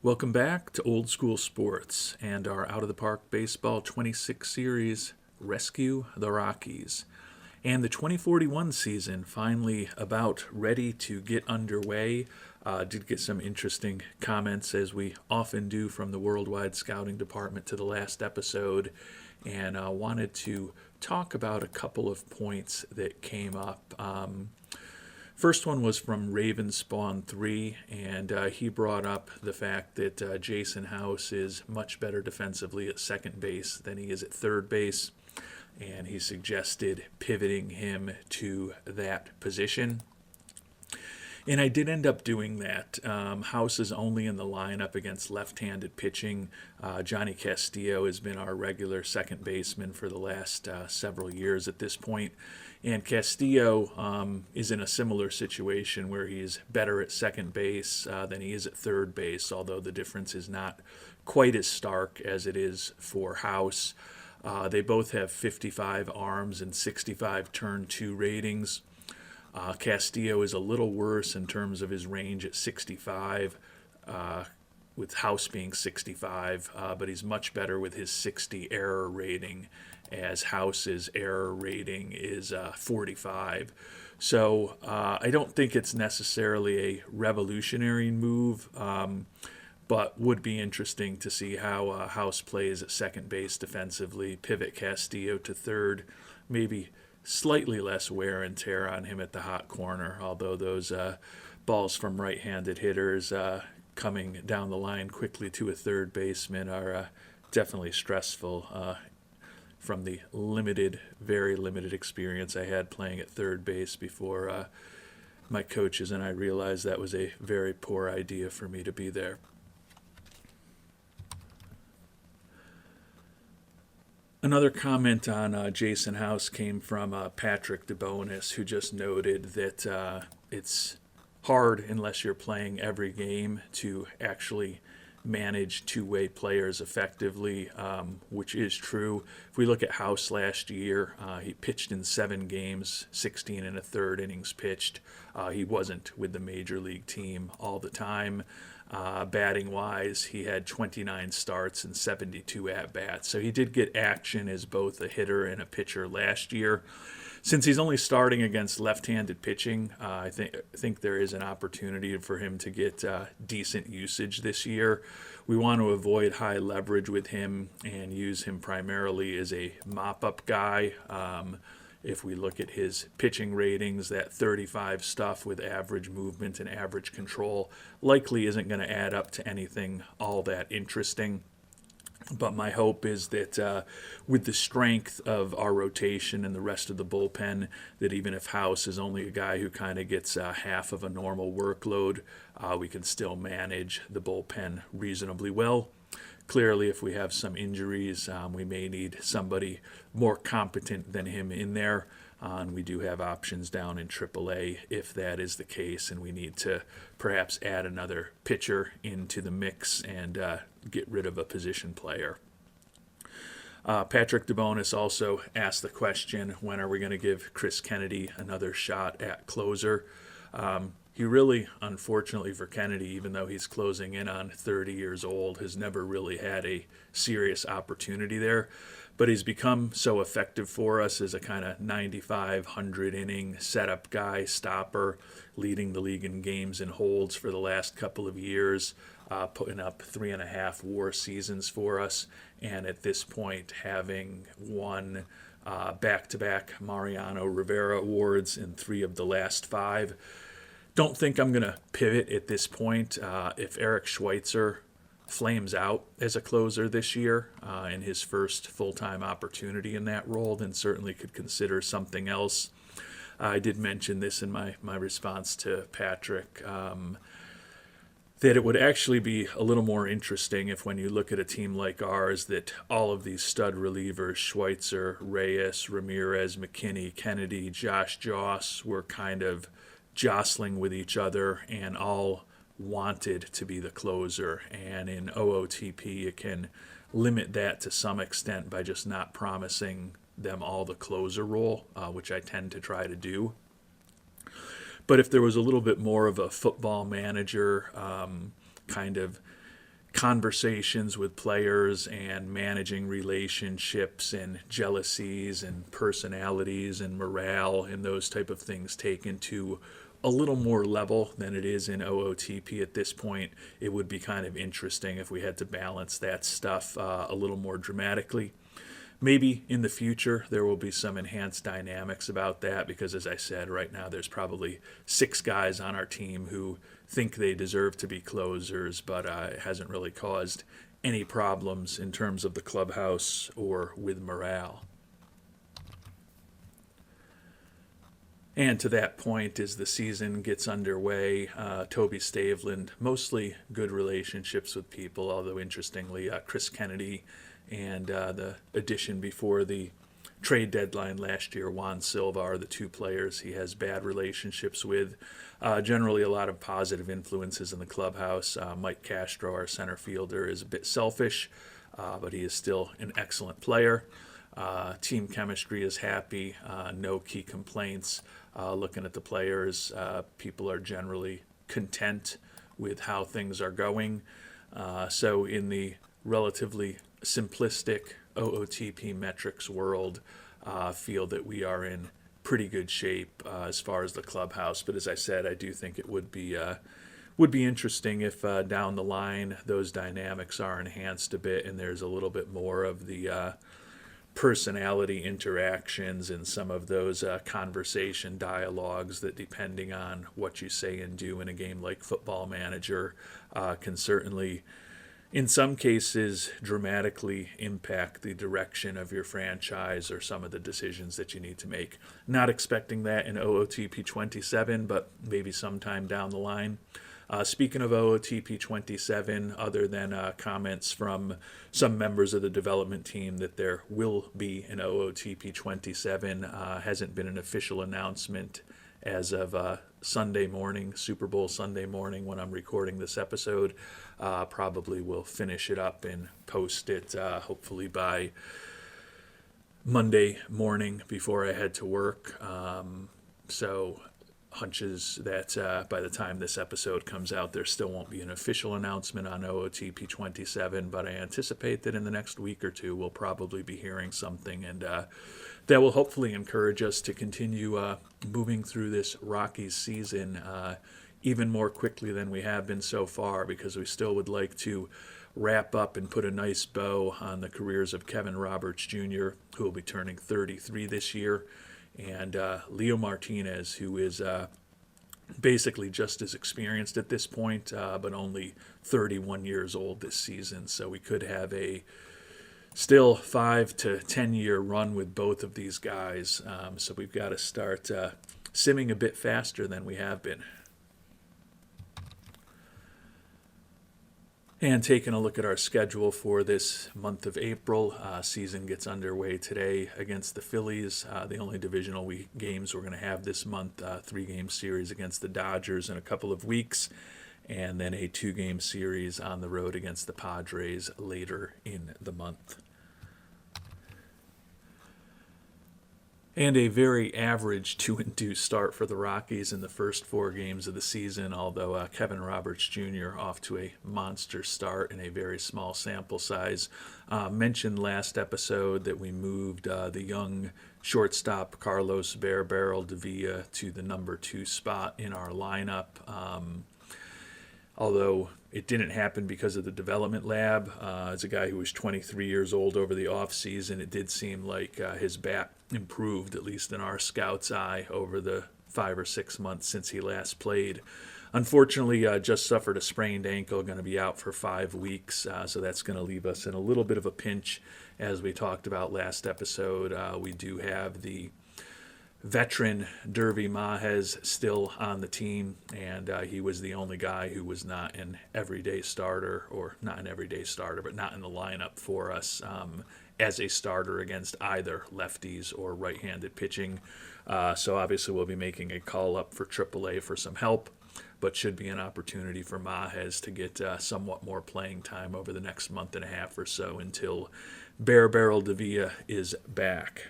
Welcome back to Old School Sports and our Out of the Park Baseball 26 series, Rescue the Rockies. And the 2041 season finally about ready to get underway. Did get some interesting comments, as we often do, from the Worldwide Scouting Department to the last episode, and wanted to talk about a couple of points that came up. First one was from Ravenspawn3, and he brought up the fact that Jason House is much better defensively at second base than he is at third base, and he suggested pivoting him to that position. And I did end up doing that. House is only in the lineup against left-handed pitching. Johnny Castillo has been our regular second baseman for the last several years at this point. And Castillo is in a similar situation where he's better at second base than he is at third base, although the difference is not quite as stark as it is for House. They both have 55 arms and 65 turn 2 ratings. Castillo is a little worse in terms of his range at 65, with House being 65, but he's much better with his 60 error rating, as House's error rating is 45. So I don't think it's necessarily a revolutionary move, but would be interesting to see how House plays at second base defensively, pivot Castillo to third, maybe slightly less wear and tear on him at the hot corner, although those balls from right-handed hitters coming down the line quickly to a third baseman are definitely stressful. From the very limited experience I had playing at third base before my coaches and I realized that was a very poor idea for me to be there. Another comment on Jason House came from Patrick DeBonis, who just noted that it's hard, unless you're playing every game, to actually manage two-way players effectively, which is true. If we look at House last year, he pitched in 7 games, 16 and a third innings pitched. He wasn't with the major league team all the time. Batting-wise, he had 29 starts and 72 at-bats. So he did get action as both a hitter and a pitcher last year. Since he's only starting against left-handed pitching, I think there is an opportunity for him to get decent usage this year. We want to avoid high leverage with him and use him primarily as a mop-up guy. If we look at his pitching ratings, that 35 stuff with average movement and average control likely isn't going to add up to anything all that interesting. But my hope is that with the strength of our rotation and the rest of the bullpen, that even if House is only a guy who kind of gets half of a normal workload, we can still manage the bullpen reasonably well. Clearly, if we have some injuries, we may need somebody more competent than him in there. And we do have options down in AAA if that is the case, and we need to perhaps add another pitcher into the mix and get rid of a position player. Patrick DeBonis also asked the question, when are we going to give Chris Kennedy another shot at closer? He really, unfortunately for Kennedy, even though he's closing in on 30 years old, has never really had a serious opportunity there. But he's become so effective for us as a kind of 95, 100-inning setup guy, stopper, leading the league in games and holds for the last couple of years, putting up 3.5 WAR seasons for us, and at this point having won back-to-back Mariano Rivera awards in 3 of the last 5. Don't think I'm going to pivot at this point. If Eric Schweitzer flames out as a closer this year in his first full-time opportunity in that role, then certainly could consider something else. I did mention this in my response to Patrick, that it would actually be a little more interesting if, when you look at a team like ours, that all of these stud relievers, Schweitzer, Reyes, Ramirez, McKinney, Kennedy, Josh Joss, were kind of jostling with each other and all wanted to be the closer. And in OOTP, you can limit that to some extent by just not promising them all the closer role, which I tend to try to do. But if there was a little bit more of a football manager kind of conversations with players and managing relationships and jealousies and personalities and morale and those type of things taken to a little more level than it is in OOTP at this point. It would be kind of interesting if we had to balance that stuff a little more dramatically. Maybe in the future there will be some enhanced dynamics about that because, as I said, right now there's probably 6 guys on our team who think they deserve to be closers, but it hasn't really caused any problems in terms of the clubhouse or with morale. And to that point, as the season gets underway, Toby Staveland, mostly good relationships with people, although interestingly, Chris Kennedy and the addition before the trade deadline last year, Juan Silva, are the 2 players he has bad relationships with. Generally a lot of positive influences in the clubhouse. Mike Castro, our center fielder, is a bit selfish, but he is still an excellent player. Team chemistry is happy, no key complaints. Looking at the players, people are generally content with how things are going. So in the relatively simplistic OOTP metrics world, feel that we are in pretty good shape as far as the clubhouse. But as I said, I do think it would be interesting if down the line those dynamics are enhanced a bit and there's a little bit more of the personality interactions and some of those conversation dialogues that, depending on what you say and do in a game like Football Manager, can certainly, in some cases, dramatically impact the direction of your franchise or some of the decisions that you need to make. Not expecting that in OOTP 27, but maybe sometime down the line. Speaking of OOTP 27, other than comments from some members of the development team that there will be an OOTP 27, hasn't been an official announcement as of Sunday morning, Super Bowl Sunday morning when I'm recording this episode. Probably will finish it up and post it hopefully by Monday morning before I head to work. So hunches that by the time this episode comes out, there still won't be an official announcement on OOTP 27, but I anticipate that in the next week or two we'll probably be hearing something, and that will hopefully encourage us to continue moving through this Rockies season even more quickly than we have been so far, because we still would like to wrap up and put a nice bow on the careers of Kevin Roberts Jr., who will be turning 33 this year, and Leo Martinez, who is basically just as experienced at this point, but only 31 years old this season. So we could have a still 5 to 10 year run with both of these guys. So we've got to start simming a bit faster than we have been. And taking a look at our schedule for this month of April, season gets underway today against the Phillies. The only divisional games we're going to have this month, 3-game series against the Dodgers in a couple of weeks, and then a 2-game series on the road against the Padres later in the month. And a very average 2-2 start for the Rockies in the first 4 games of the season, although Kevin Roberts Jr. off to a monster start in a very small sample size. Mentioned last episode that we moved the young shortstop Carlos Bear Barrel de Villa to the number 2 spot in our lineup. Although it didn't happen because of the development lab. As a guy who was 23 years old over the offseason, it did seem like his bat improved, at least in our scout's eye, over the 5 or 6 months since he last played. Unfortunately, just suffered a sprained ankle, going to be out for 5 weeks, so that's going to leave us in a little bit of a pinch. As we talked about last episode, we do have the veteran Derby Mahez still on the team, and he was the only guy who was not an everyday starter, or not an everyday starter, but not in the lineup for us as a starter against either lefties or right-handed pitching. So obviously we'll be making a call up for AAA for some help, but should be an opportunity for Mahez to get somewhat more playing time over the next month and a half or so until Bear Barrel de Villa is back.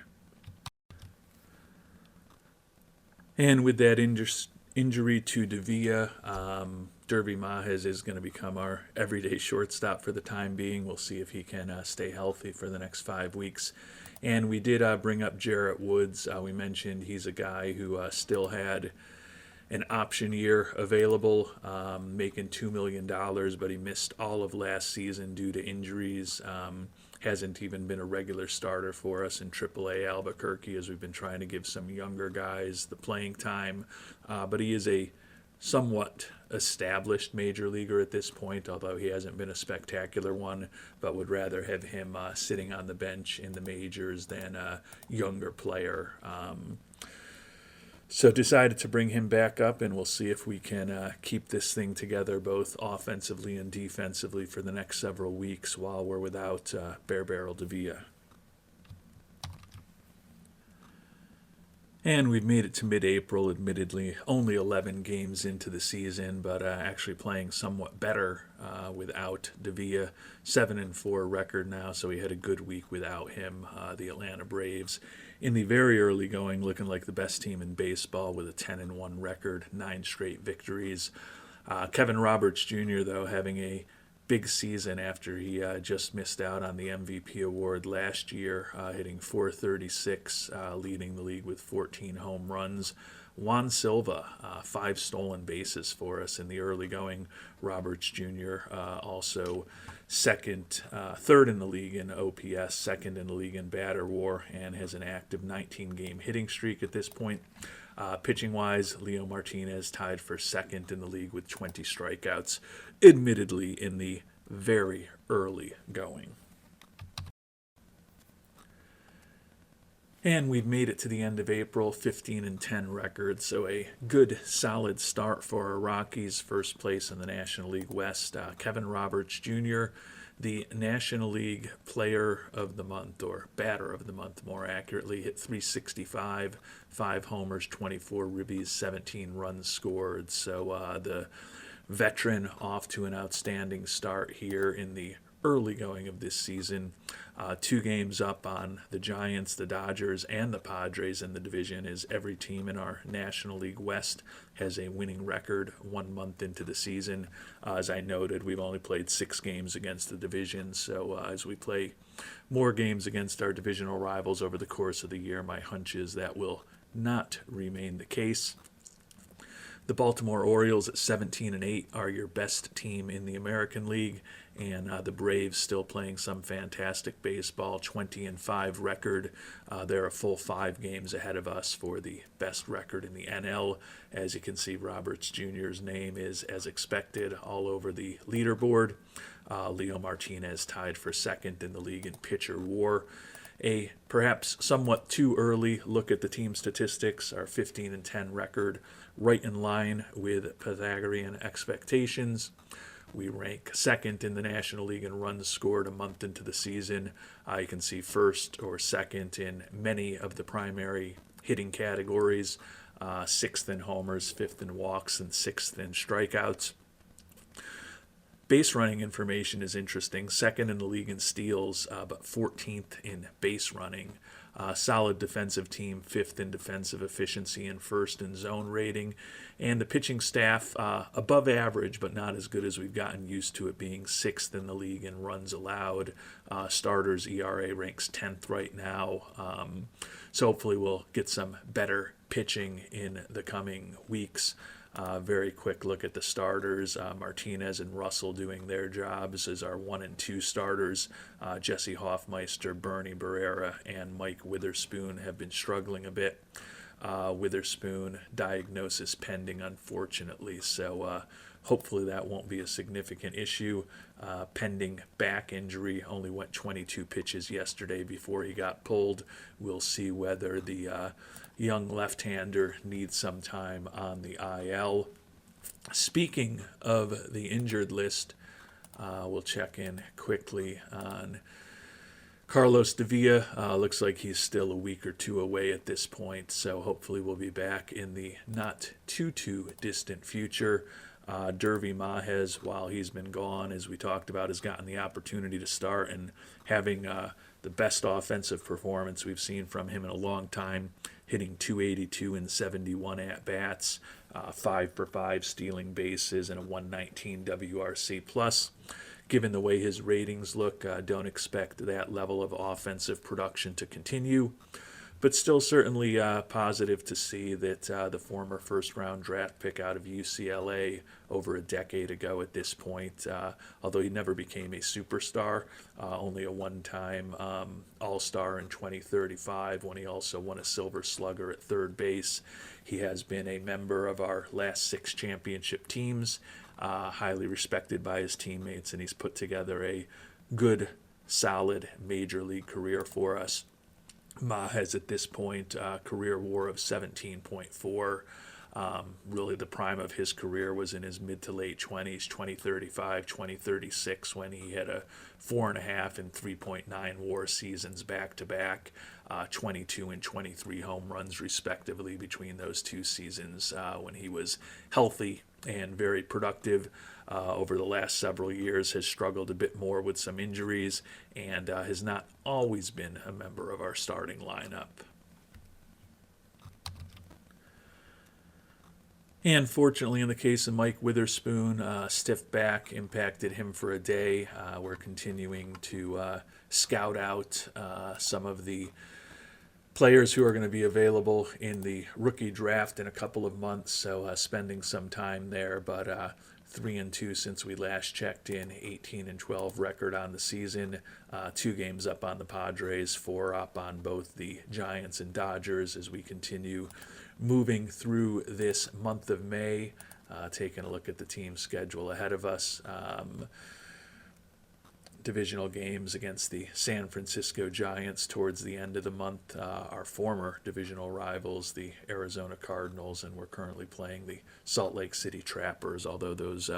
And with that injury to Davia. Derby Mahez is going to become our everyday shortstop for the time being. We'll see if he can stay healthy for the next 5 weeks. And we did bring up Jarrett Woods. We mentioned he's a guy who still had an option year available, making $2 million, but he missed all of last season due to injuries. Hasn't even been a regular starter for us in AAA Albuquerque, as we've been trying to give some younger guys the playing time. But he is a somewhat established major leaguer at this point, although he hasn't been a spectacular one, but would rather have him sitting on the bench in the majors than a younger player. So decided to bring him back up, and we'll see if we can keep this thing together both offensively and defensively for the next several weeks while we're without Bear Barrel Davia. And we've made it to mid-April, admittedly, only 11 games into the season, but actually playing somewhat better without Davia. 7-4 record now, so we had a good week without him. The Atlanta Braves, in the very early going, looking like the best team in baseball with a 10-1 record, 9 straight victories. Kevin Roberts Jr., though, having a big season after he just missed out on the MVP award last year, hitting .436, leading the league with 14 home runs. Juan Silva, 5 stolen bases for us in the early going. Roberts Jr. Also third in the league in OPS, second in the league in batter WAR, and has an active 19-game hitting streak at this point. Pitching-wise, Leo Martinez tied for second in the league with 20 strikeouts, admittedly in the very early going. And we've made it to the end of April, 15-10 record, so a good, solid start for our Rockies, first place in the National League West. Kevin Roberts Jr., the National League Player of the Month, or Batter of the Month more accurately, hit .365, 5 homers, 24 ribbies, 17 runs scored. So the veteran off to an outstanding start here in the early going of this season. 2 games up on the Giants, the Dodgers, and the Padres in the division, as every team in our National League West has a winning record 1 month into the season. As I noted, we've only played 6 games against the division, so as we play more games against our divisional rivals over the course of the year, my hunch is that will not remain the case. The Baltimore Orioles at 17-8 are your best team in the American League, and the Braves still playing some fantastic baseball, 20-5 record. They're a full 5 games ahead of us for the best record in the NL. As you can see, Roberts Jr.'s name is, as expected, all over the leaderboard. Leo Martinez tied for second in the league in pitcher WAR. A perhaps somewhat too early look at the team statistics, our 15-10 record, right in line with Pythagorean expectations. We rank second in the National League in runs scored a month into the season. You can see first or second in many of the primary hitting categories, 6th in homers, 5th in walks, and 6th in strikeouts. Base running information is interesting. Second in the league in steals, but 14th in base running. Solid defensive team, 5th in defensive efficiency and 1st in zone rating. And the pitching staff, above average, but not as good as we've gotten used to it being, 6th in the league in runs allowed. Starters ERA ranks 10th right now. So hopefully we'll get some better pitching in the coming weeks. Very quick look at the starters. Martinez and Russell doing their jobs as our 1 and 2 starters. Jesse Hoffmeister, Bernie Barrera, and Mike Witherspoon have been struggling a bit. Witherspoon, diagnosis pending, unfortunately, so hopefully that won't be a significant issue. Pending back injury, only went 22 pitches yesterday before he got pulled. We'll see whether the young left-hander needs some time on the IL. Speaking of the injured list, we'll check in quickly on Carlos Davia. Looks like he's still a week or 2 away at this point, so hopefully we'll be back in the not too distant future. Derby Mahez, while he's been gone, as we talked about, has gotten the opportunity to start, and having the best offensive performance we've seen from him in a long time, hitting 282 in 71 at-bats, 5 for 5 stealing bases, and a 119 WRC+. Plus, given the way his ratings look, don't expect that level of offensive production to continue. But still certainly positive to see that the former first-round draft pick out of UCLA over a decade ago at this point, although he never became a superstar, only a one-time All-Star in 2035 when he also won a Silver Slugger at third base. He has been a member of our last 6 championship teams, highly respected by his teammates, and he's put together a good, solid major league career for us. Ma has at this point a career WAR of 17.4. Really the prime of his career was in his mid to late 20s, 2035, 2036, when he had a 4.5 and 3.9 WAR seasons back to back, 22 and 23 home runs respectively between those 2 seasons when he was healthy and very productive. Over the last several years has struggled a bit more with some injuries and has not always been a member of our starting lineup. And fortunately, in the case of Mike Witherspoon, stiff back impacted him for a day. We're continuing to scout out some of the players who are going to be available in the rookie draft in a couple of months, so spending some time there, but 3-2 since we last checked in, 18-12 record on the season, 2 games up on the Padres, 4 up on both the Giants and Dodgers as we continue moving through this month of May, taking a look at the team schedule ahead of us. Divisional games against the San Francisco Giants towards the end of the month, our former divisional rivals, the Arizona Cardinals, and we're currently playing the Salt Lake City Trappers, although those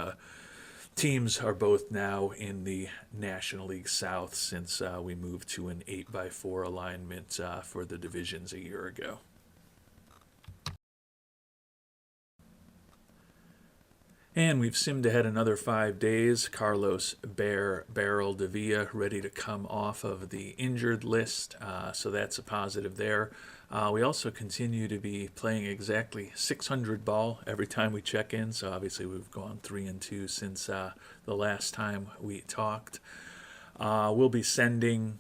teams are both now in the National League South since we moved to an 8x4 alignment for the divisions a year ago. And we've simmed ahead another 5 days. Carlos Barrel de Villa ready to come off of the injured list, so that's a positive there. We also continue to be playing exactly 600 ball every time we check in, so obviously we've gone 3-2 since the last time we talked. We'll be sending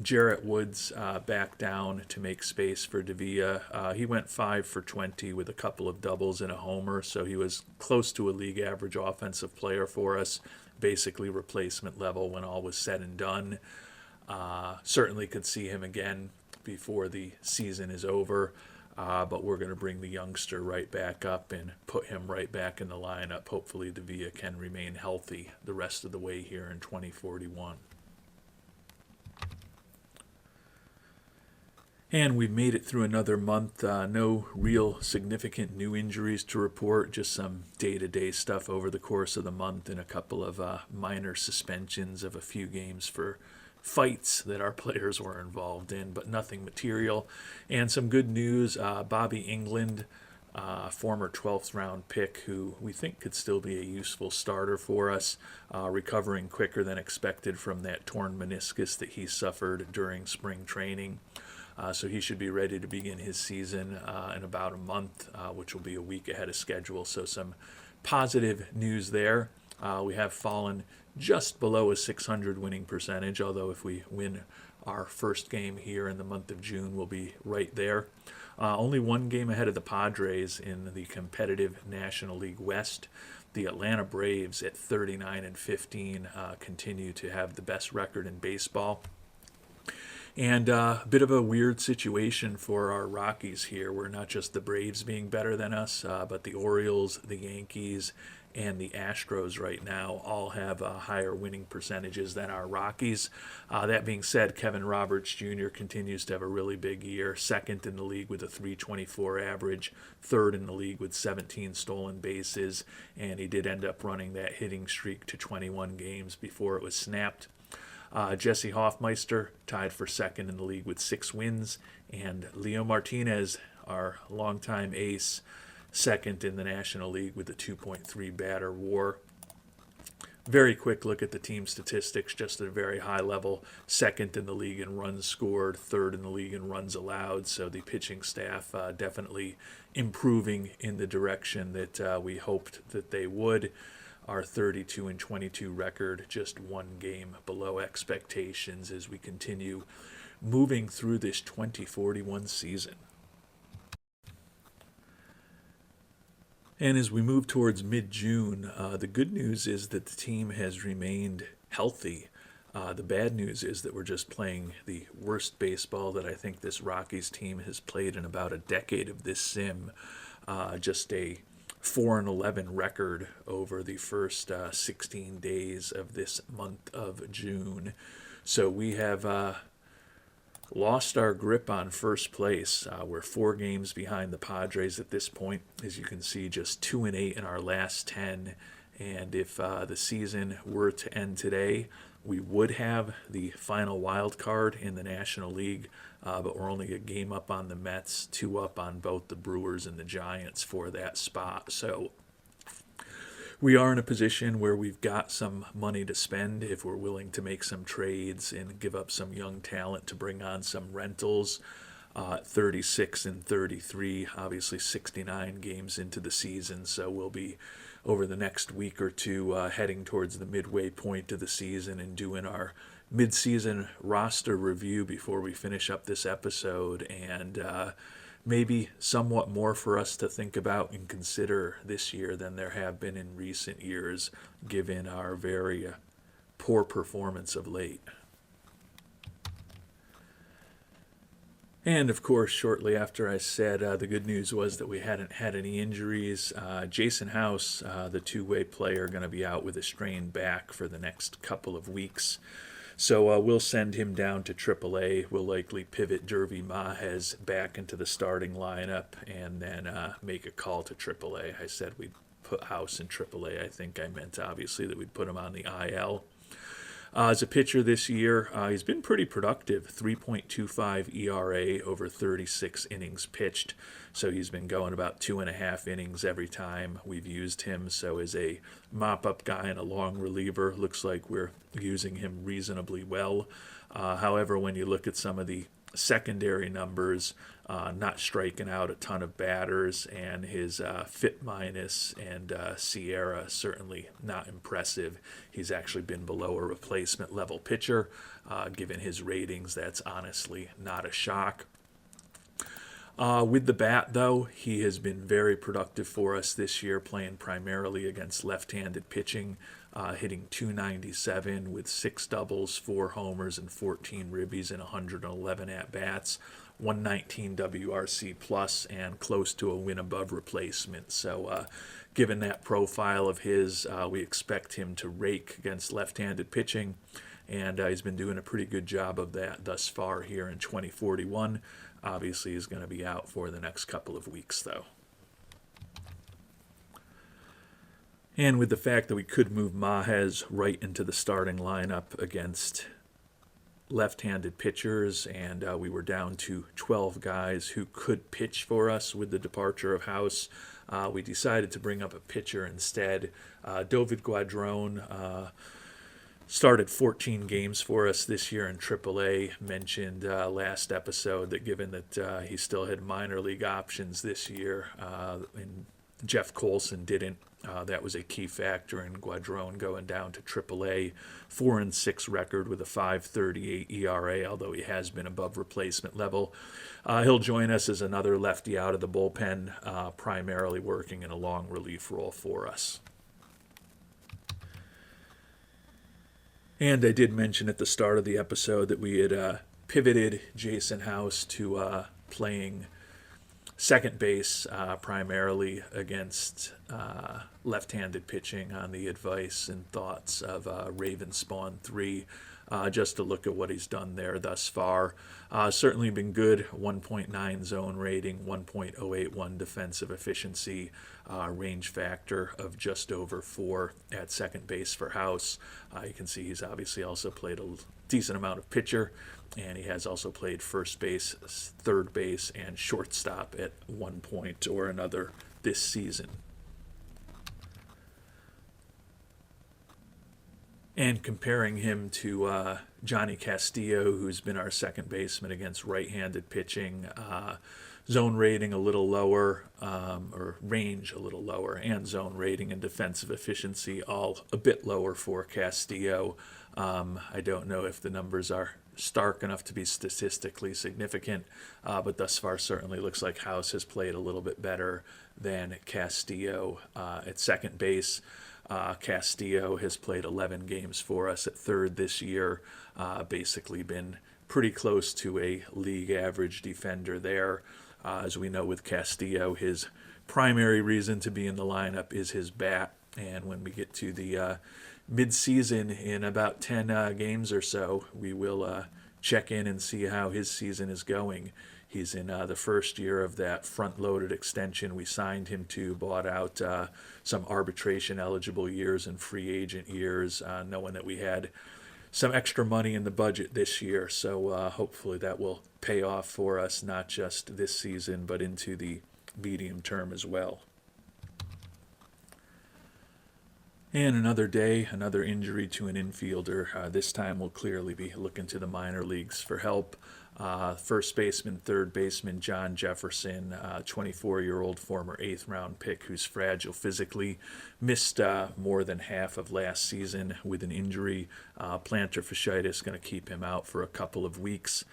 Jarrett Woods back down to make space for de Villa. He went 5 for 20 with a couple of doubles and a homer, so he was close to a league average offensive player for us, basically replacement level when all was said and done. Certainly could see him again before the season is over, but we're going to bring the youngster right back up and put him right back in the lineup. Hopefully de Villa can remain healthy the rest of the way here in 2041. And we've made it through another month. No real significant new injuries to report, just some day-to-day stuff over the course of the month and a couple of minor suspensions of a few games for fights that our players were involved in, but nothing material. And some good news, Bobby England, former 12th round pick who we think could still be a useful starter for us, recovering quicker than expected from that torn meniscus that he suffered during spring training. So he should be ready to begin his season in about a month, which will be a week ahead of schedule. So some positive news there. We have fallen just below a 600 winning percentage, although if we win our first game here in the month of June, we'll be right there. Only 1 game ahead of the Padres in the competitive National League West. The Atlanta Braves at 39-15 continue to have the best record in baseball. And a bit of a weird situation for our Rockies here. We're not just the Braves being better than us, but the Orioles, the Yankees, and the Astros right now all have higher winning percentages than our Rockies. That being said, Kevin Roberts Jr. continues to have a really big year, 2nd in the league with a .324 average, 3rd in the league with 17 stolen bases, and he did end up running that hitting streak to 21 games before it was snapped. Jesse Hoffmeister tied for 2nd in the league with 6 wins, and Leo Martinez, our longtime ace, 2nd in the National League with a 2.3 batter WAR. very quick look at the team statistics, just at a very high level. Second in the league in runs scored, third in the league in runs allowed. So the pitching staff definitely improving in the direction that we hoped that they would. Our 32-22 record, just one game below expectations as we continue moving through this 2041 season. And as we move towards mid-June, the good news is that the team has remained healthy. The bad news is that we're just playing the worst baseball that I think this Rockies team has played in about a decade of this sim. Just a 4-11 record over the first 16 days of this month of June. So we have lost our grip on first place. We're 4 games behind the Padres at this point. As you can see, just 2-8 in our last 10. And if the season were to end today, we would have the final wild card in the National League, but we're only a game up on the Mets, 2 up on both the Brewers and the Giants for that spot. So we are in a position where we've got some money to spend if we're willing to make some trades and give up some young talent to bring on some rentals. 36-33, obviously 69 games into the season, so we'll be over the next week or two heading towards the midway point of the season and doing our mid-season roster review before we finish up this episode, and maybe somewhat more for us to think about and consider this year than there have been in recent years, given our very poor performance of late. And of course, shortly after I said the good news was that we hadn't had any injuries, Jason House, the two-way player, going to be out with a strained back for the next couple of weeks. So we'll send him down to AAA. We'll likely pivot Derby Mahez back into the starting lineup and then make a call to AAA. I said we'd put House in AAA. I think I meant, obviously, that we'd put him on the IL. As a pitcher this year, he's been pretty productive, 3.25 ERA over 36 innings pitched. So he's been going about 2.5 innings every time we've used him. So as a mop-up guy and a long reliever, looks like we're using him reasonably well. However, when you look at some of the secondary numbers, not striking out a ton of batters, and his FIP minus and Sierra certainly not impressive. He's actually been below a replacement level pitcher. Given his ratings, that's honestly not a shock. With the bat, though, he has been very productive for us this year, playing primarily against left-handed pitching, hitting .297 with 6 doubles, 4 homers, and 14 ribbies in 111 at-bats, 119 WRC plus, and close to a win above replacement. So given that profile of his, we expect him to rake against left-handed pitching, and he's been doing a pretty good job of that thus far here in 2041. Obviously, he's going to be out for the next couple of weeks, though. And with the fact that we could move Mahez right into the starting lineup against left-handed pitchers, and we were down to 12 guys who could pitch for us with the departure of House, we decided to bring up a pitcher instead. David Guadron started 14 games for us this year in AAA. Mentioned last episode that given that he still had minor league options this year, and Jeff Colson didn't, that was a key factor in Guadron going down to AAA. 4-6 record with a 5.38 ERA, although he has been above replacement level. He'll join us as another lefty out of the bullpen, primarily working in a long relief role for us. And I did mention at the start of the episode that we had pivoted Jason House to playing second base, primarily against left-handed pitching on the advice and thoughts of Raven Spawn 3, just to look at what he's done there thus far. Certainly been good, 1.9 zone rating, 1.081 defensive efficiency, range factor of just over 4 at second base for House. You can see he's obviously also played a decent amount of pitcher, and he has also played first base, third base, and shortstop at one point or another this season. And comparing him to Johnny Castillo, who's been our second baseman against right-handed pitching, zone rating a little lower, or range a little lower, and zone rating and defensive efficiency all a bit lower for Castillo. I don't know if the numbers are stark enough to be statistically significant, but thus far certainly looks like House has played a little bit better than Castillo at second base. Castillo has played 11 games for us at third this year, basically been pretty close to a league average defender there. As we know with Castillo, his primary reason to be in the lineup is his bat. And when we get to the mid-season in about 10 games or so, we will check in and see how his season is going. He's in the first year of that front-loaded extension we signed him to, bought out some arbitration-eligible years and free agent years, knowing that we had some extra money in the budget this year. So hopefully that will pay off for us, not just this season, but into the medium term as well. And another day, another injury to an infielder. This time we'll clearly be looking to the minor leagues for help. First baseman, third baseman John Jefferson, 24-year-old former 8th round pick who's fragile physically, missed more than half of last season with an injury. Plantar fasciitis going to keep him out for a couple of weeks.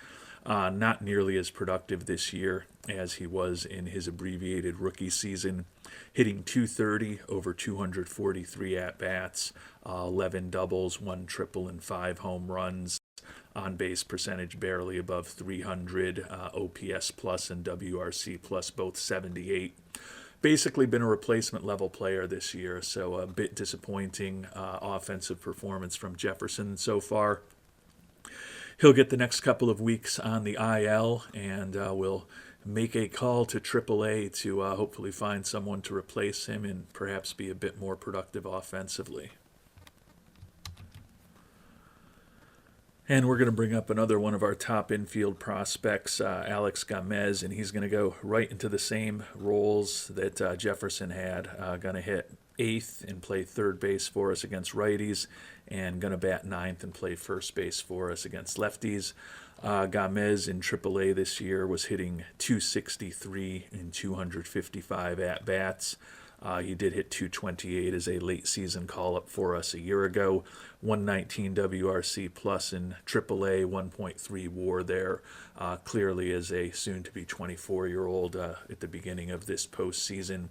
Not nearly as productive this year as he was in his abbreviated rookie season, hitting .230 over 243 at-bats, 11 doubles, 1 triple, and 5 home runs. On-base percentage barely above 300, OPS plus and WRC plus both 78. Basically been a replacement level player this year, so a bit disappointing offensive performance from Jefferson so far. He'll get the next couple of weeks on the IL, and we'll make a call to AAA to hopefully find someone to replace him and perhaps be a bit more productive offensively. And we're going to bring up another one of our top infield prospects, Alex Gomez, and he's going to go right into the same roles that Jefferson had. Going to hit 8th and play third base for us against righties, and going to bat 9th and play first base for us against lefties. Gomez in AAA this year was hitting .263 in 255 at-bats. He did hit .228 as a late season call-up for us a year ago. 119 WRC plus in AAA, 1.3 WAR there. Clearly as a soon-to-be 24-year-old at the beginning of this postseason.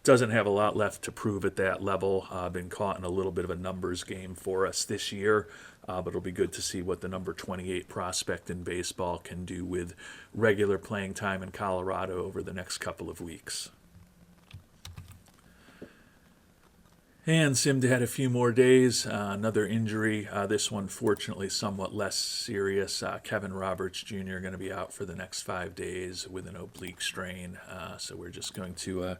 Doesn't have a lot left to prove at that level. Been caught in a little bit of a numbers game for us this year. But it'll be good to see what the number 28 prospect in baseball can do with regular playing time in Colorado over the next couple of weeks. And Simd had a few more days, another injury, this one fortunately somewhat less serious. Kevin Roberts Jr. going to be out for the next 5 days with an oblique strain, so we're just going to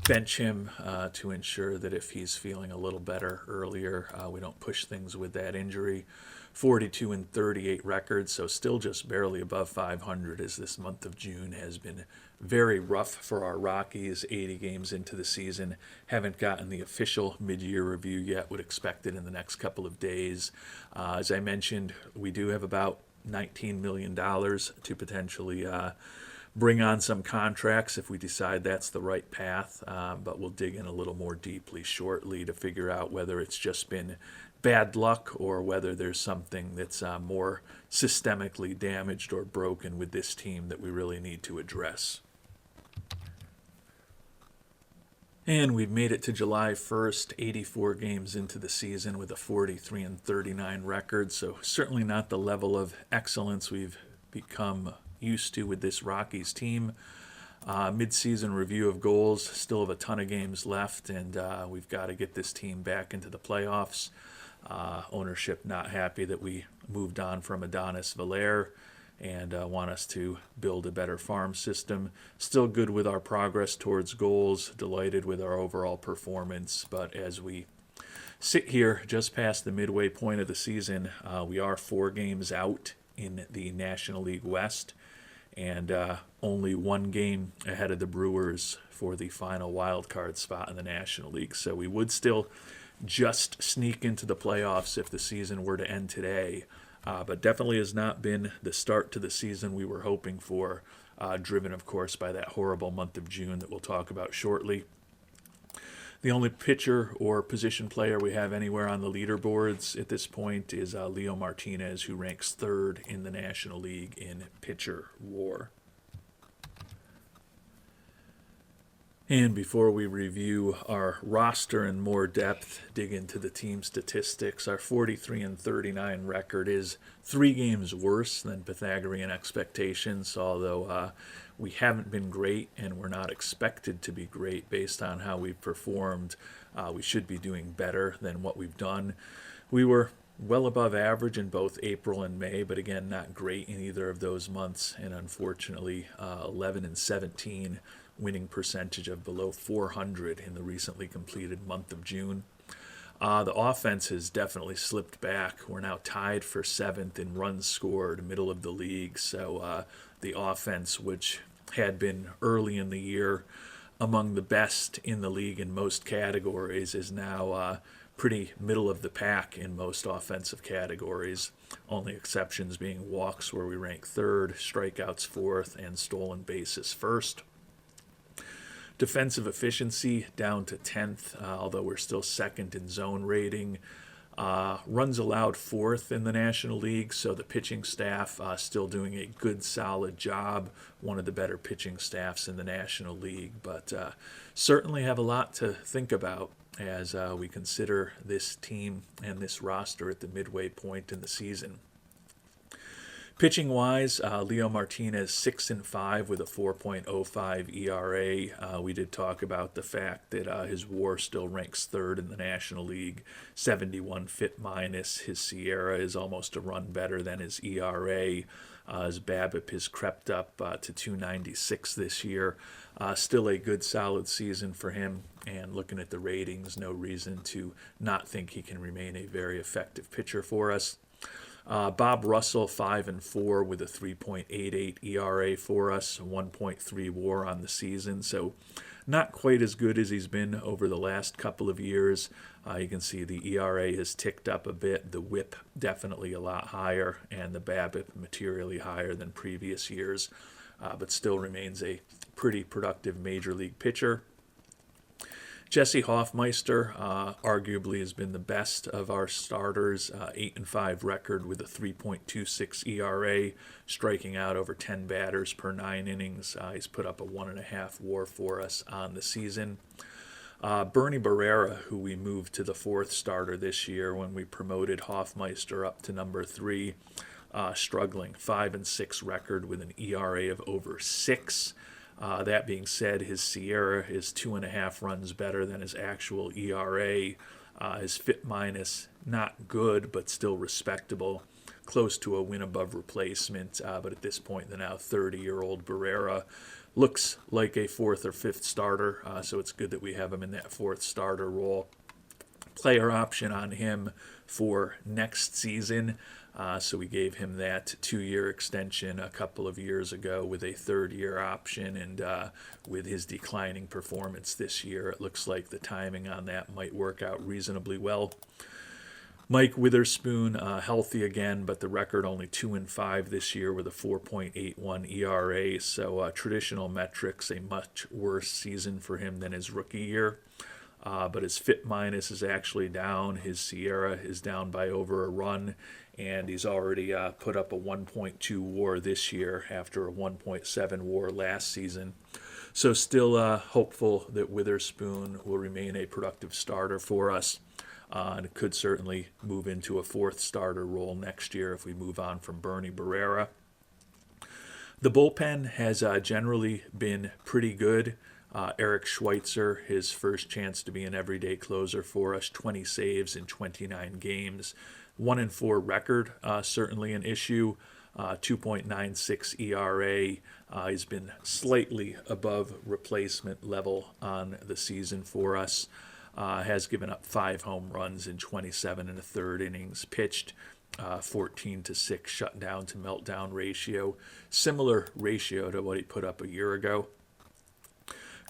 bench him to ensure that if he's feeling a little better earlier, we don't push things with that injury. 42 and 38 records, so still just barely above 500 as this month of June has been very rough for our Rockies. 80 games into the season, haven't gotten the official mid-year review yet, would expect it in the next couple of days. As I mentioned, we do have about $19 million to potentially bring on some contracts if we decide that's the right path, but we'll dig in a little more deeply shortly to figure out whether it's just been bad luck or whether there's something that's more systemically damaged or broken with this team that we really need to address. And we've made it to July 1st, 84 games into the season with a 43 and 39 record, so certainly not the level of excellence we've become used to with this Rockies team. Mid-season review of goals, still have a ton of games left, and we've got to get this team back into the playoffs. Ownership not happy that we moved on from Adonis Valaire and want us to build a better farm system. Still good with our progress towards goals, delighted with our overall performance, but as we sit here just past the midway point of the season, we are 4 games out in the National League West and only 1 game ahead of the Brewers for the final wild card spot in the National League. So we would still just sneak into the playoffs if the season were to end today. But definitely has not been the start to the season we were hoping for, driven, of course, by that horrible month of June that we'll talk about shortly. The only pitcher or position player we have anywhere on the leaderboards at this point is Leo Martinez, who ranks third in the National League in pitcher WAR. And before we review our roster in more depth, dig into the team statistics, our 43-39 record is 3 games worse than Pythagorean expectations, although we haven't been great and we're not expected to be great based on how we've performed. We should be doing better than what we've done. We were well above average in both April and May, but again, not great in either of those months, and unfortunately 11-17 winning percentage of below 400 in the recently completed month of June. The offense has definitely slipped back. We're now tied for 7th in runs scored, middle of the league. So the offense, which had been early in the year among the best in the league in most categories, is now pretty middle of the pack in most offensive categories. Only exceptions being walks, where we rank 3rd, strikeouts 4th, and stolen bases 1st. Defensive efficiency down to 10th, although we're still 2nd in zone rating. Runs allowed 4th in the National League, so the pitching staff still doing a good, solid job. One of the better pitching staffs in the National League, but certainly have a lot to think about as we consider this team and this roster at the midway point in the season. Pitching-wise, Leo Martinez 6-5 with a 4.05 ERA. We did talk about the fact that his WAR still ranks 3rd in the National League, 71 FIP minus. His SIERA is almost a run better than his ERA. His BABIP has crept up to 296 this year. Still a good, solid season for him. And looking at the ratings, no reason to not think he can remain a very effective pitcher for us. Bob Russell 5-4 with a 3.88 ERA for us, 1.3 WAR on the season. So not quite as good as he's been over the last couple of years. You can see the ERA has ticked up a bit, the WHIP definitely a lot higher, and the BABIP materially higher than previous years, but still remains a pretty productive major league pitcher. Jesse Hoffmeister arguably has been the best of our starters, 8-5 record with a 3.26 ERA, striking out over 10 batters per 9 innings. He's put up a 1.5 WAR for us on the season. Bernie Barrera, who we moved to the 4th starter this year when we promoted Hoffmeister up to number 3, struggling, 5-6 record with an ERA of over 6. That being said, his SIERA is 2.5 runs better than his actual ERA. His FIP minus, not good, but still respectable. Close to a win above replacement, but at this point, the now 30-year-old Barrera looks like a 4th or 5th starter, so it's good that we have him in that 4th starter role. Player option on him for next season. So we gave him that 2-year extension a couple of years ago with a 3rd-year option, and with his declining performance this year, it looks like the timing on that might work out reasonably well. Mike Witherspoon, healthy again, but the record only 2-5 this year with a 4.81 ERA, so traditional metrics, a much worse season for him than his rookie year. But his FIP minus is actually down. His SIERA is down by over a run, and he's already put up a 1.2 WAR this year after a 1.7 WAR last season. So still hopeful that Witherspoon will remain a productive starter for us, and could certainly move into a 4th starter role next year if we move on from Bernie Barrera. The bullpen has generally been pretty good. Eric Schweitzer, his first chance to be an everyday closer for us, 20 saves in 29 games. 1-4 record, certainly an issue. 2.96 ERA. He's been slightly above replacement level on the season for us. Has given up 5 home runs in 27 1/3 innings pitched. 14-6 shutdown to meltdown ratio. Similar ratio to what he put up a year ago.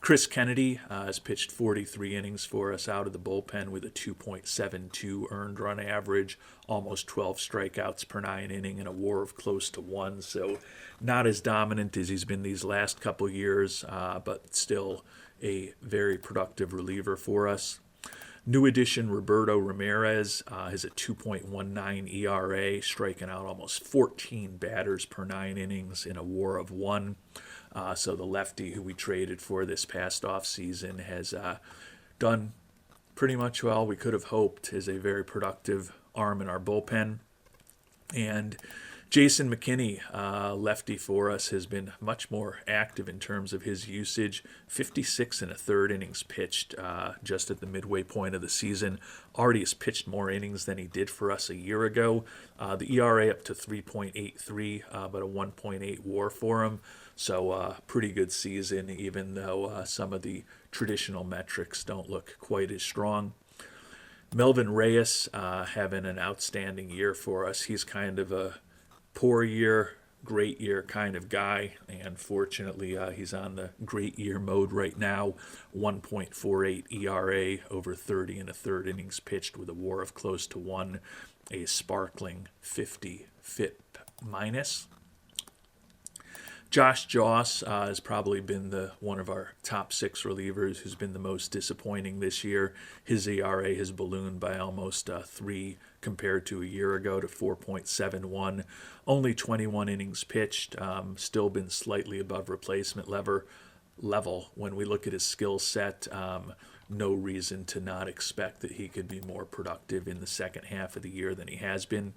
Chris Kennedy has pitched 43 innings for us out of the bullpen with a 2.72 earned run average, almost 12 strikeouts per 9 inning, and a WAR of close to 1. So not as dominant as he's been these last couple years, but still a very productive reliever for us. New addition Roberto Ramirez has a 2.19 ERA, striking out almost 14 batters per 9 innings in a WAR of 1. So the lefty who we traded for this past offseason has done pretty much well we could have hoped, is a very productive arm in our bullpen. And Jason McKinney, lefty for us, has been much more active in terms of his usage. 56 and a third innings pitched just at the midway point of the season. Already has pitched more innings than he did for us a year ago. The ERA up to 3.83, but a 1.8 WAR for him. So pretty good season, even though some of the traditional metrics don't look quite as strong. Melvin Reyes having an outstanding year for us. He's kind of a poor year, great year kind of guy, and fortunately he's on the great year mode right now. 1.48 ERA over 30 and a third innings pitched with a WAR of close to 1, a sparkling 50 FIP minus. Josh Joss has probably been one of our top 6 relievers who's been the most disappointing this year. His ERA has ballooned by almost 3 compared to a year ago to 4.71. Only 21 innings pitched, still been slightly above replacement level. When we look at his skill set, no reason to not expect that he could be more productive in the second half of the year than he has been.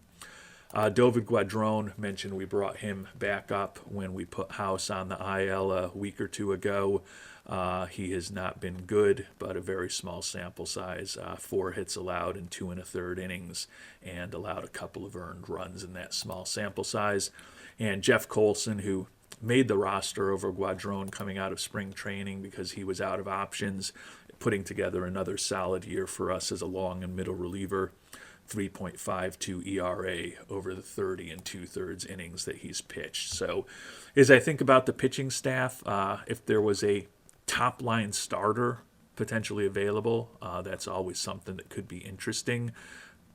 David Guadron, mentioned we brought him back up when we put House on the IL a week or two ago. He has not been good, but a very small sample size. 4 hits allowed in 2 1/3 innings and allowed a couple of earned runs in that small sample size. And Jeff Colson, who made the roster over Guadron coming out of spring training because he was out of options, putting together another solid year for us as a long and middle reliever. 3.52 ERA over the 30 and 2/3 innings that he's pitched. So as I think about the pitching staff, if there was a top-line starter potentially available, that's always something that could be interesting,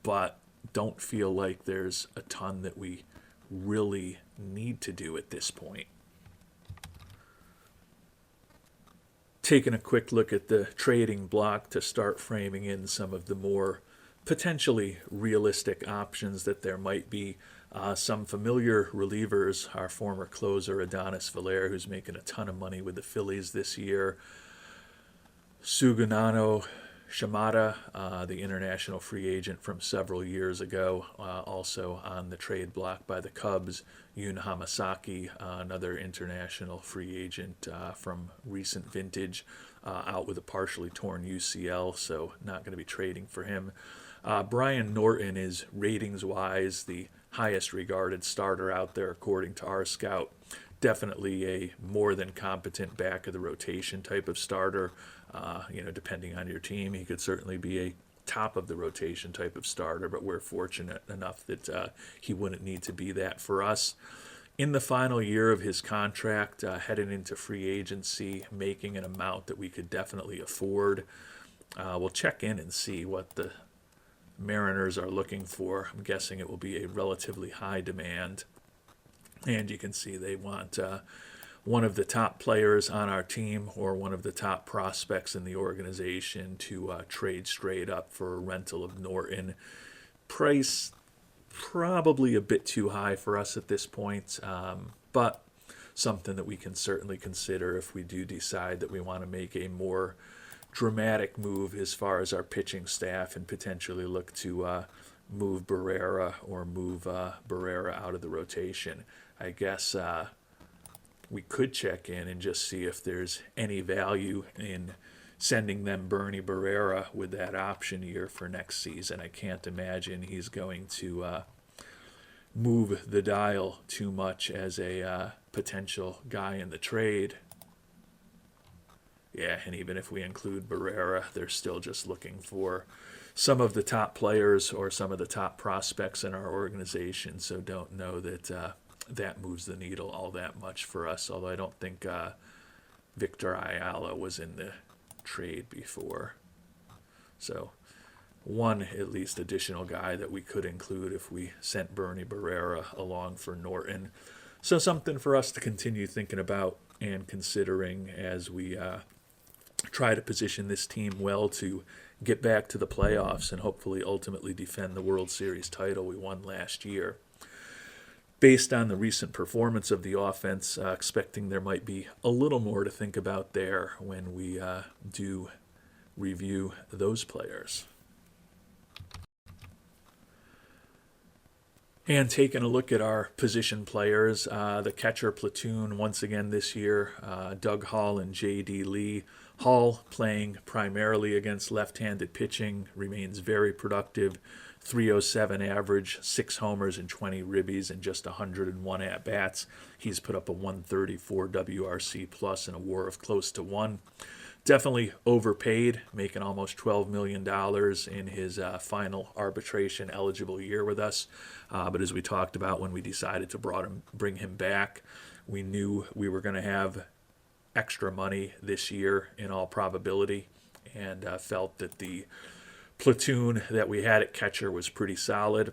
but don't feel like there's a ton that we really need to do at this point. Taking a quick look at the trading block to start framing in some of the more potentially realistic options that there might be. Some familiar relievers, our former closer Adonis Valère, who's making a ton of money with the Phillies this year. Sugunano Shimada, the international free agent from several years ago, also on the trade block by the Cubs. Yun Hamasaki, another international free agent from recent vintage, out with a partially torn UCL, so not going to be trading for him. Brian Norton is, ratings-wise, the highest regarded starter out there according to our scout. Definitely a more than competent back of the rotation type of starter. Depending on your team, he could certainly be a top of the rotation type of starter, but we're fortunate enough that he wouldn't need to be that for us. In the final year of his contract, heading into free agency, making an amount that we could definitely afford. We'll check in and see what the Mariners are looking for. I'm guessing it will be a relatively high demand. And you can see they want one of the top players on our team or one of the top prospects in the organization to trade straight up for a rental of Norton. Price probably a bit too high for us at this point, but something that we can certainly consider if we do decide that we want to make a more dramatic move as far as our pitching staff and potentially look to move Barrera or move Barrera out of the rotation. I guess we could check in and just see if there's any value in sending them Bernie Barrera with that option year for next season. I can't imagine he's going to move the dial too much as a potential guy in the trade. Yeah, and even if we include Barrera, they're still just looking for some of the top players or some of the top prospects in our organization, so don't know that that moves the needle all that much for us, although I don't think Victor Ayala was in the trade before. So one at least additional guy that we could include if we sent Bernie Barrera along for Norton. So something for us to continue thinking about and considering as we try to position this team well to get back to the playoffs and hopefully ultimately defend the World Series title we won last year. Based on the recent performance of the offense, expecting there might be a little more to think about there when we do review those players. And taking a look at our position players, the catcher platoon once again this year, Doug Hall and J.D. Lee. Hall, playing primarily against left-handed pitching, remains very productive. 307 average, 6 homers and 20 ribbies and just 101 at-bats. He's put up a 134 WRC plus and a WAR of close to 1. Definitely overpaid, making almost $12 million in his final arbitration eligible year with us. But as we talked about when we decided to bring him back, we knew we were going to have extra money this year in all probability, and felt that the platoon that we had at catcher was pretty solid.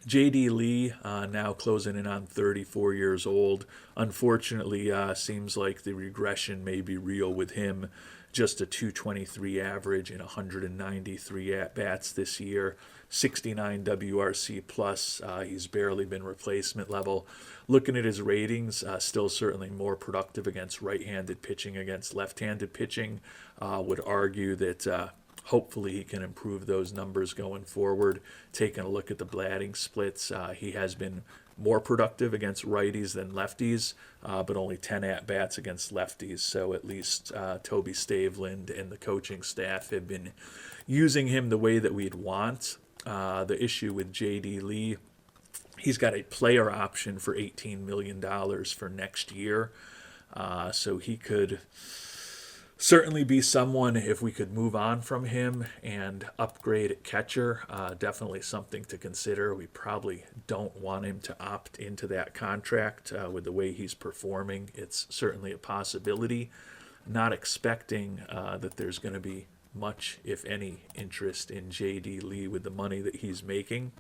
J.D. Lee, now closing in on 34 years old. Unfortunately, seems like the regression may be real with him. Just a 223 average and 193 at-bats this year. 69 WRC plus. He's barely been replacement level. Looking at his ratings, still certainly more productive against right-handed pitching against left-handed pitching. Would argue that hopefully he can improve those numbers going forward. Taking a look at the batting splits, he has been more productive against righties than lefties, but only 10 at-bats against lefties. So at least Toby Staveland and the coaching staff have been using him the way that we'd want. The issue with J.D. Lee, he's got a player option for $18 million for next year. So he could certainly be someone, if we could move on from him and upgrade at catcher, definitely something to consider. We probably don't want him to opt into that contract with the way he's performing. It's certainly a possibility. Not expecting that there's going to be much, if any, interest in J.D. Lee with the money that he's making.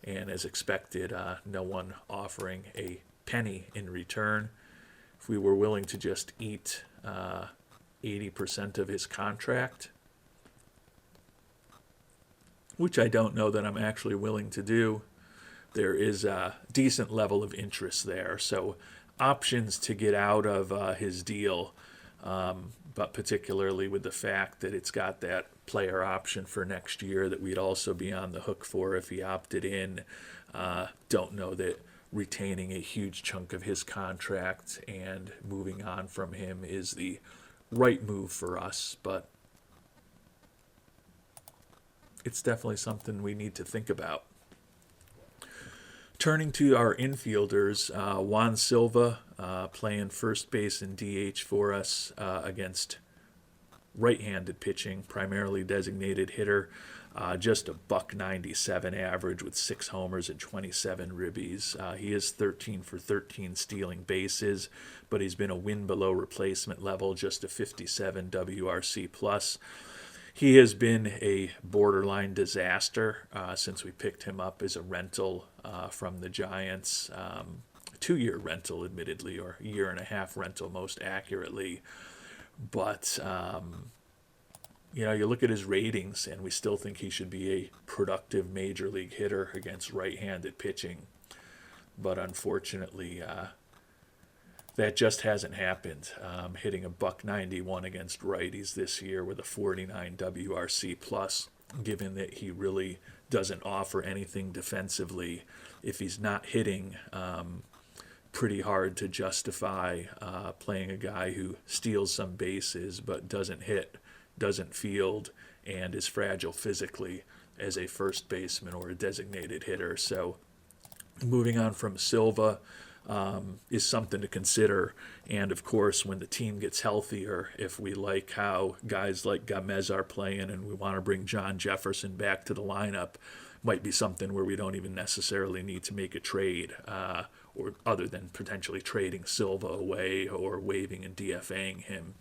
And as expected, no one offering a penny in return. If we were willing to just eat 80% of his contract, which I don't know that I'm actually willing to do, there is a decent level of interest there. So options to get out of his deal, but particularly with the fact that it's got that player option for next year that we'd also be on the hook for if he opted in. Don't know that retaining a huge chunk of his contract and moving on from him is the right move for us, but it's definitely something we need to think about. Turning to our infielders, Juan Silva playing first base and DH for us against right-handed pitching, primarily designated hitter. Just a .197 average with 6 homers and 27 ribbies. He is 13 for 13 stealing bases, but he's been a win below replacement level, just a 57 WRC plus. He has been a borderline disaster since we picked him up as a rental from the Giants. 2-year rental, admittedly, or a year and a half rental most accurately. But you look at his ratings, and we still think he should be a productive major league hitter against right-handed pitching. But unfortunately, that just hasn't happened. Hitting a .191 against righties this year with a 49 WRC plus, given that he really doesn't offer anything defensively. If he's not hitting, pretty hard to justify playing a guy who steals some bases but doesn't hit, doesn't field, and is fragile physically as a first baseman or a designated hitter. So moving on from Silva is something to consider. And of course, when the team gets healthier, if we like how guys like Gamez are playing and we want to bring John Jefferson back to the lineup, might be something where we don't even necessarily need to make a trade. or other than potentially trading Silva away or waiving and DFAing him,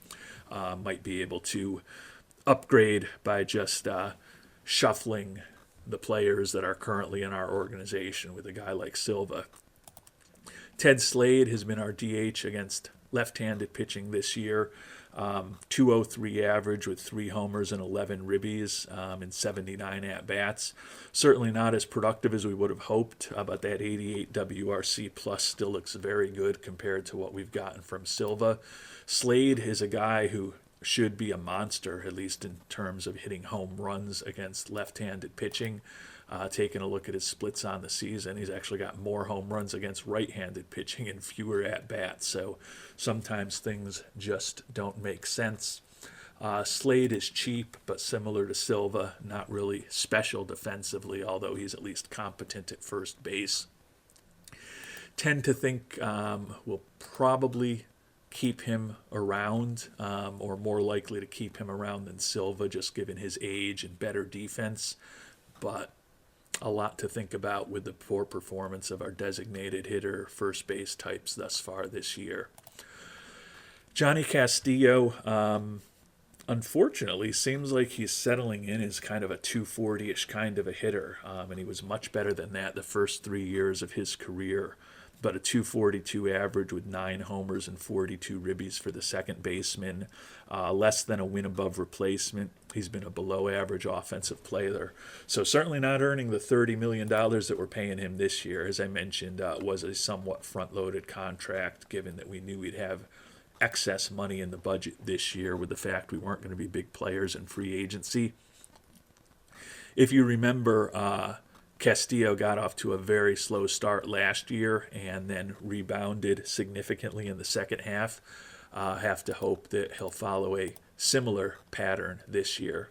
might be able to upgrade by just shuffling the players that are currently in our organization with a guy like Silva. Ted Slade has been our DH against left-handed pitching this year. 203 average with 3 homers and 11 ribbies in 79 at-bats. Certainly not as productive as we would have hoped, but that 88 WRC plus still looks very good compared to what we've gotten from Silva. Slade is a guy who should be a monster, at least in terms of hitting home runs against left-handed pitching. Taking a look at his splits on the season, he's actually got more home runs against right-handed pitching and fewer at-bats. So sometimes things just don't make sense. Slade is cheap, but similar to Silva, not really special defensively, although he's at least competent at first base. Tend to think we'll probably keep him around, or more likely to keep him around than Silva, just given his age and better defense. But a lot to think about with the poor performance of our designated hitter, first base types thus far this year. Johnny Castillo, unfortunately, seems like he's settling in as kind of a 240-ish kind of a hitter, and he was much better than that the first 3 years of his career. But a 242 average with 9 homers and 42 ribbies for the second baseman, less than a win above replacement. He's been a below average offensive player. So certainly not earning the $30 million that we're paying him this year. As I mentioned, was a somewhat front-loaded contract, given that we knew we'd have excess money in the budget this year with the fact we weren't going to be big players in free agency. If you remember, Castillo got off to a very slow start last year and then rebounded significantly in the second half. Have to hope that he'll follow a similar pattern this year.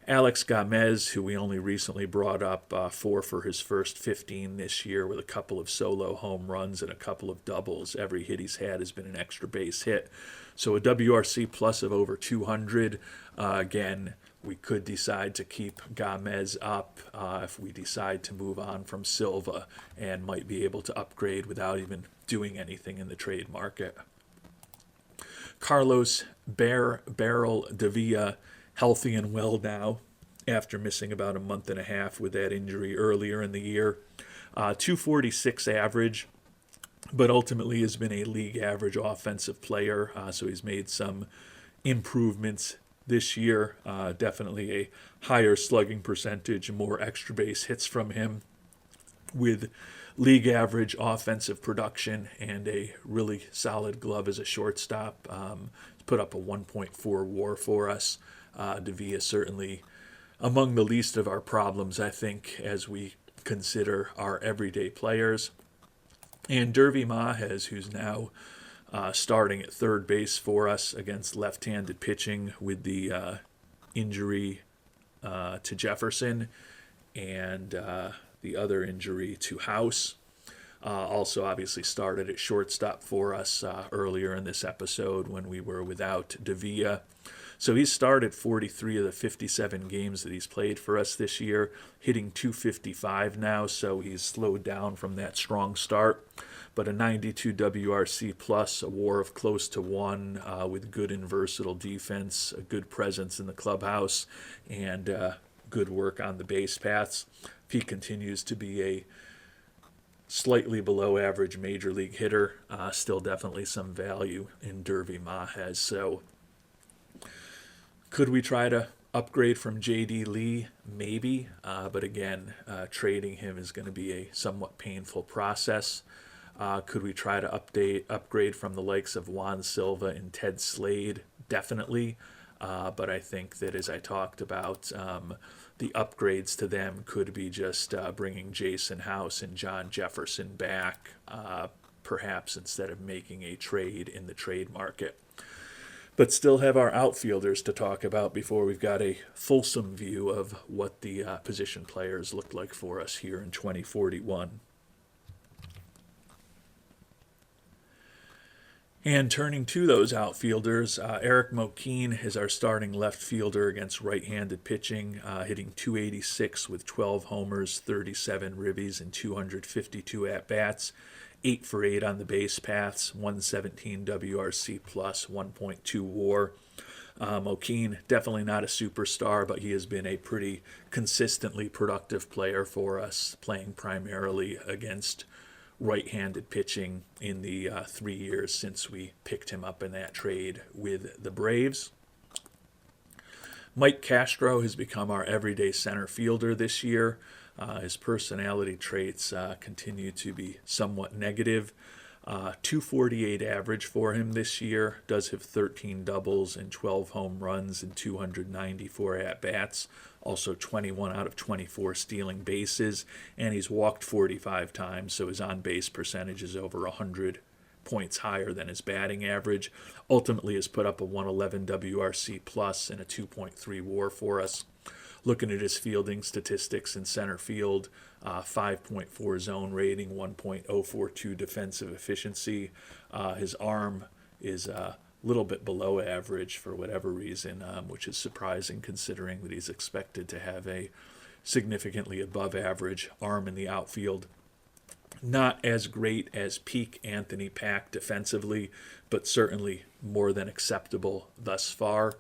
Alex Gomez, who we only recently brought up, 4 for his first 15 this year with a couple of solo home runs and a couple of doubles. Every hit he's had has been an extra base hit. So a WRC plus of over 200. Again, we could decide to keep Gomez up if we decide to move on from Silva, and might be able to upgrade without even doing anything in the trade market. Carlos Barrel Davila, healthy and well now after missing about a month and a half with that injury earlier in the year. 246 average, but ultimately has been a league average offensive player, so he's made some improvements this year. Definitely a higher slugging percentage, more extra base hits from him, with league average offensive production and a really solid glove as a shortstop. Put up a 1.4 WAR for us. Davila certainly among the least of our problems, I think, as we consider our everyday players. And Dervi Mahez, who's now starting at third base for us against left-handed pitching with the injury to Jefferson and the other injury to House. Also obviously started at shortstop for us earlier in this episode when we were without Davila. So he's started 43 of the 57 games that he's played for us this year, hitting 255 now, so he's slowed down from that strong start. But a 92 WRC plus, a WAR of close to 1, with good and versatile defense, a good presence in the clubhouse, and good work on the base paths. If he continues to be a slightly below average major league hitter, still definitely some value in Dervi Mahez. So could we try to upgrade from J.D. Lee? Maybe, but again, trading him is going to be a somewhat painful process. Could we try to upgrade from the likes of Juan Silva and Ted Slade? Definitely, but I think that, as I talked about, the upgrades to them could be just bringing Jason House and John Jefferson back, perhaps instead of making a trade in the trade market. But still have our outfielders to talk about before we've got a fulsome view of what the position players look like for us here in 2041. And turning to those outfielders, Eric Mokeen is our starting left fielder against right-handed pitching, hitting 286 with 12 homers, 37 ribbies, and 252 at-bats. 8 for 8 on the base paths, 117 WRC plus, 1.2 WAR. O'Keen, definitely not a superstar, but he has been a pretty consistently productive player for us, playing primarily against right-handed pitching in the 3 years since we picked him up in that trade with the Braves. Mike Castro has become our everyday center fielder this year. His personality traits continue to be somewhat negative. 248 average for him this year, does have 13 doubles and 12 home runs and 294 at-bats, also 21 out of 24 stealing bases, and he's walked 45 times, so his on-base percentage is over 100 points higher than his batting average. Ultimately has put up a 111 WRC plus and a 2.3 WAR for us. Looking at his fielding statistics in center field, 5.4 zone rating, 1.042 defensive efficiency. His arm is a little bit below average for whatever reason, which is surprising considering that he's expected to have a significantly above average arm in the outfield. Not as great as peak Anthony Pack defensively, but certainly more than acceptable thus far.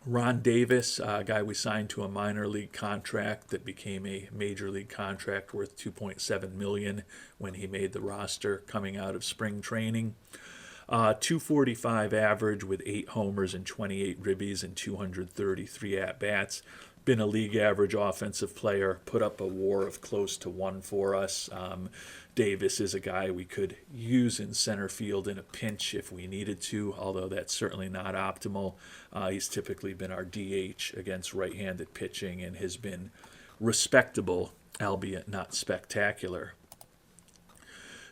Ron Davis, a guy we signed to a minor league contract that became a major league contract worth $2.7 million when he made the roster coming out of spring training. 245 average with 8 homers and 28 ribbies and 233 at-bats. Been a league average offensive player, put up a WAR of close to 1 for us. Davis is a guy we could use in center field in a pinch if we needed to, although that's certainly not optimal. He's typically been our DH against right-handed pitching and has been respectable, albeit not spectacular.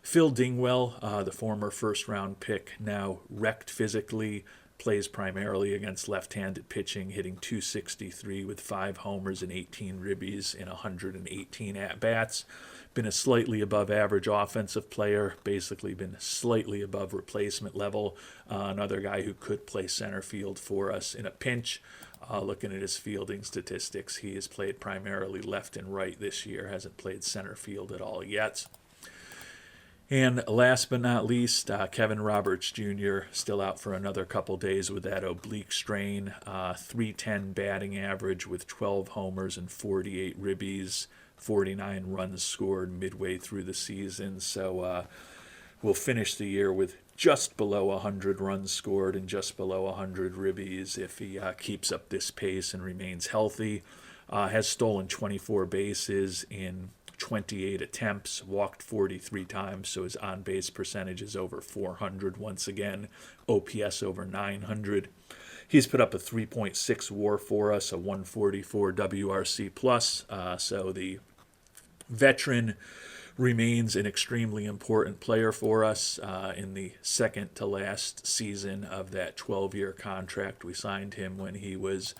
Phil Dingwell, the former first-round pick, now wrecked physically, plays primarily against left-handed pitching, hitting .263 with 5 homers and 18 ribbies in 118 at-bats. Been a slightly above average offensive player, basically been slightly above replacement level. Another guy who could play center field for us in a pinch. Looking at his fielding statistics, he has played primarily left and right this year, hasn't played center field at all yet. And last but not least, Kevin Roberts Jr. still out for another couple days with that oblique strain. 310 batting average with 12 homers and 48 ribbies, 49 runs scored midway through the season. So we'll finish the year with just below 100 runs scored and just below 100 ribbies if he keeps up this pace and remains healthy. Has stolen 24 bases in 28 attempts, walked 43 times, so his on-base percentage is over 400 once again, OPS over 900. He's put up a 3.6 WAR for us, a 144 WRC plus, so the veteran remains an extremely important player for us. In the second to last season of that 12-year contract, we signed him when he was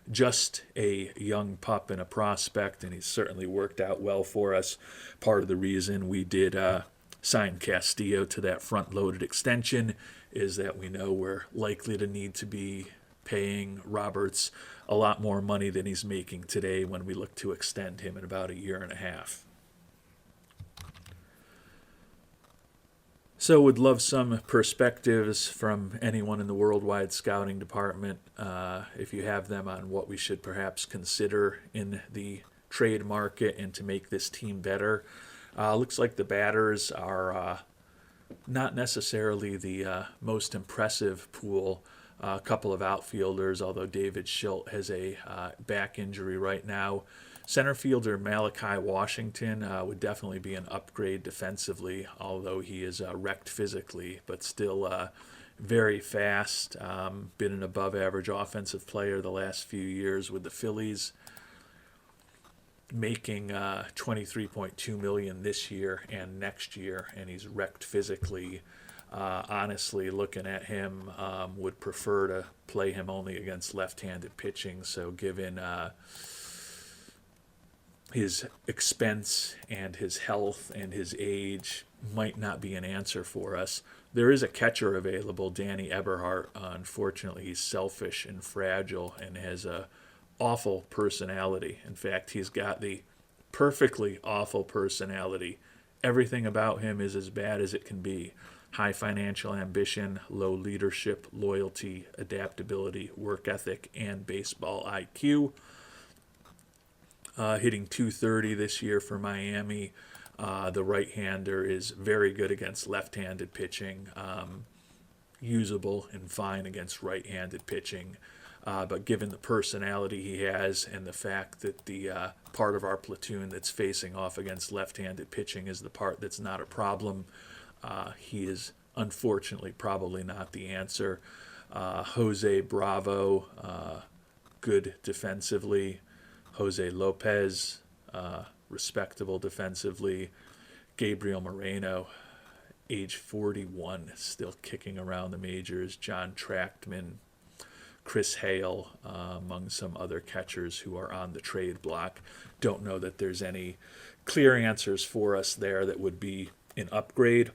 just a young pup and a prospect, and he's certainly worked out well for us. Part of the reason we did sign Castillo to that front-loaded extension is that we know we're likely to need to be paying Roberts a lot more money than he's making today when we look to extend him in about a year and a half. So would love some perspectives from anyone in the worldwide scouting department, if you have them, on what we should perhaps consider in the trade market and to make this team better. Looks like the batters are not necessarily the most impressive pool. A couple of outfielders, although David Schilt has a back injury right now. Center fielder Malachi Washington would definitely be an upgrade defensively, although he is wrecked physically, but still very fast. Been an above-average offensive player the last few years with the Phillies, making $23.2 million this year and next year, and he's wrecked physically. Honestly, looking at him, would prefer to play him only against left-handed pitching, so given his expense and his health and his age, might not be an answer for us. There is a catcher available, Danny Eberhardt. Unfortunately, he's selfish and fragile and has a awful personality. In fact, he's got the perfectly awful personality everything about him is as bad as it can be. High financial ambition, low leadership, loyalty, adaptability, work ethic, and baseball IQ. Hitting .230 this year for Miami. The right-hander is very good against left-handed pitching, usable and fine against right-handed pitching. But given the personality he has and the fact that the part of our platoon that's facing off against left-handed pitching is the part that's not a problem, he is unfortunately probably not the answer. Jose Bravo, good defensively. Jose Lopez, respectable defensively. Gabriel Moreno, age 41, still kicking around the majors. John Trachtman, Chris Hale, among some other catchers who are on the trade block. Don't know that there's any clear answers for us there that would be an upgrade.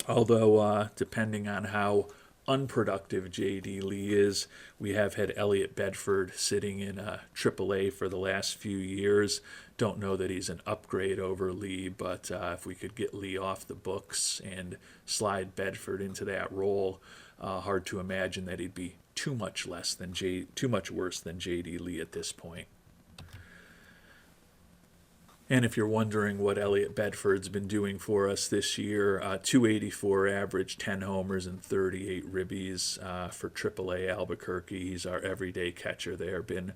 Although, depending on how unproductive J.D. Lee is, we have had Elliot Bedford sitting in AAA for the last few years. Don't know that he's an upgrade over Lee, but if we could get Lee off the books and slide Bedford into that role, hard to imagine that he'd be too much worse than J.D. Lee at this point. And if you're wondering what Elliot Bedford's been doing for us this year, 284 average, 10 homers and 38 ribbies for AAA Albuquerque. He's our everyday catcher there. Been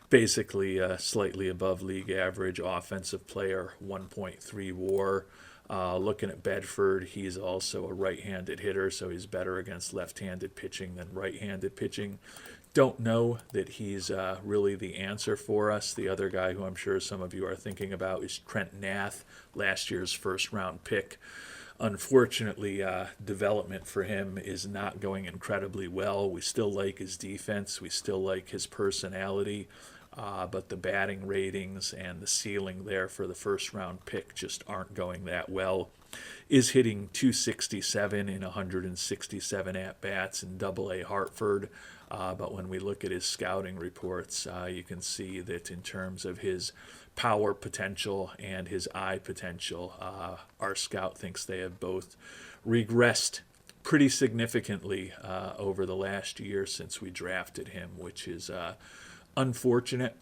basically slightly above league average offensive player, 1.3 WAR. Looking at Bedford, he's also a right-handed hitter, so he's better against left-handed pitching than right-handed pitching. Don't know that he's really the answer for us. The other guy who I'm sure some of you are thinking about is Trent Nath, last year's first-round pick. Unfortunately, development for him is not going incredibly well. We still like his defense. We still like his personality. But the batting ratings and the ceiling there for the first-round pick just aren't going that well. Is hitting .267 in 167 at-bats in Double-A Hartford. But when we look at his scouting reports, you can see that in terms of his power potential and his eye potential, our scout thinks they have both regressed pretty significantly over the last year since we drafted him, which is unfortunate.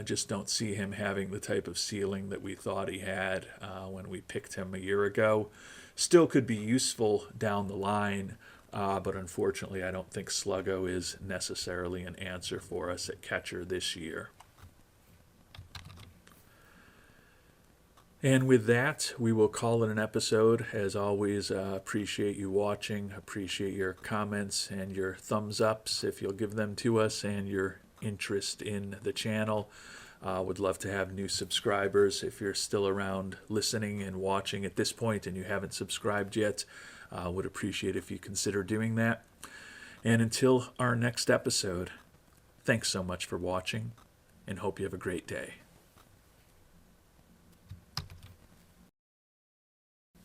Just don't see him having the type of ceiling that we thought he had when we picked him a year ago. Still could be useful down the line, but unfortunately I don't think Sluggo is necessarily an answer for us at catcher this year. And with that, we will call it an episode. As always, appreciate you watching, appreciate your comments and your thumbs ups if you'll give them to us, and your interest in the channel. Would love to have new subscribers. If you're still around listening and watching at this point and you haven't subscribed yet, would appreciate if you consider doing that. And until our next episode, thanks so much for watching and hope you have a great day.